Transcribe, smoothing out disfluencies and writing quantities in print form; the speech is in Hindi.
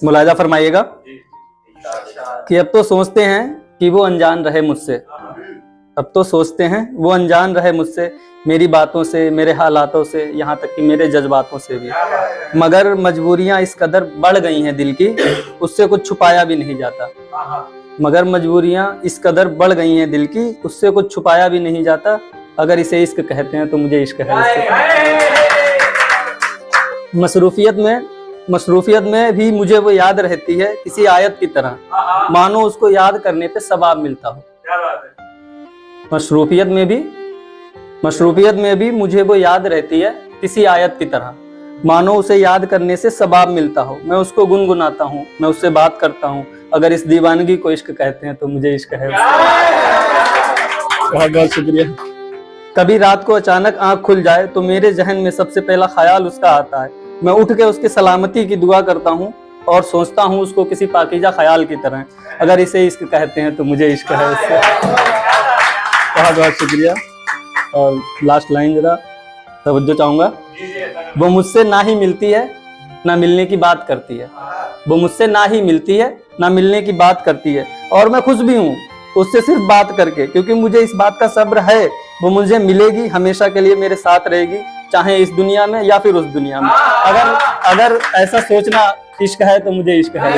मुलाहिजा फरमाइएगा कि अब तो सोचते हैं कि वो अनजान रहे मुझसे, अब तो सोचते हैं वो अनजान रहे मुझसे, मेरी बातों से, मेरे हालातों से, यहाँ तक कि मेरे जज्बातों से भी। मगर मजबूरियां इस कदर बढ़ गई हैं दिल की, उससे कुछ छुपाया भी नहीं जाता। मगर मजबूरियां इस कदर बढ़ गई हैं दिल की, उससे कुछ छुपाया भी नहीं जाता। अगर इसे इश्क कहते हैं तो मुझे इश्क है इससे। मसरूफियत में भी मुझे वो याद रहती है किसी आयत की तरह, मानो उसको याद करने पे सवाब मिलता हो। मसरूफियत में भी मुझे वो याद रहती है किसी आयत की तरह, मानो उसे याद करने से सवाब मिलता हो। मैं उसको गुनगुनाता हूँ, मैं उससे बात करता हूँ। अगर इस दीवानगी को इश्क कहते हैं तो मुझे इश्क है। बहुत बहुत शुक्रिया। कभी रात को अचानक आंख खुल जाए तो मेरे जहन में सबसे पहला ख्याल उसका आता है। मैं उठ के उसकी सलामती की दुआ करता हूँ और सोचता हूँ उसको किसी पाकीज़ा ख्याल की तरह। अगर इसे इश्क कहते हैं तो मुझे इश्क है इससे। बहुत बहुत शुक्रिया। और लास्ट लाइन जरा तवज्जो चाहूँगा। वो मुझसे ना ही मिलती है ना मिलने की बात करती है, वो मुझसे ना ही मिलती है ना मिलने की बात करती है, और मैं खुश भी हूँ उससे सिर्फ बात करके, क्योंकि मुझे इस बात का सब्र है वो मुझे मिलेगी, हमेशा के लिए मेरे साथ रहेगी, चाहे इस दुनिया में या फिर उस दुनिया में। अगर ऐसा सोचना इश्क है तो मुझे इश्क है।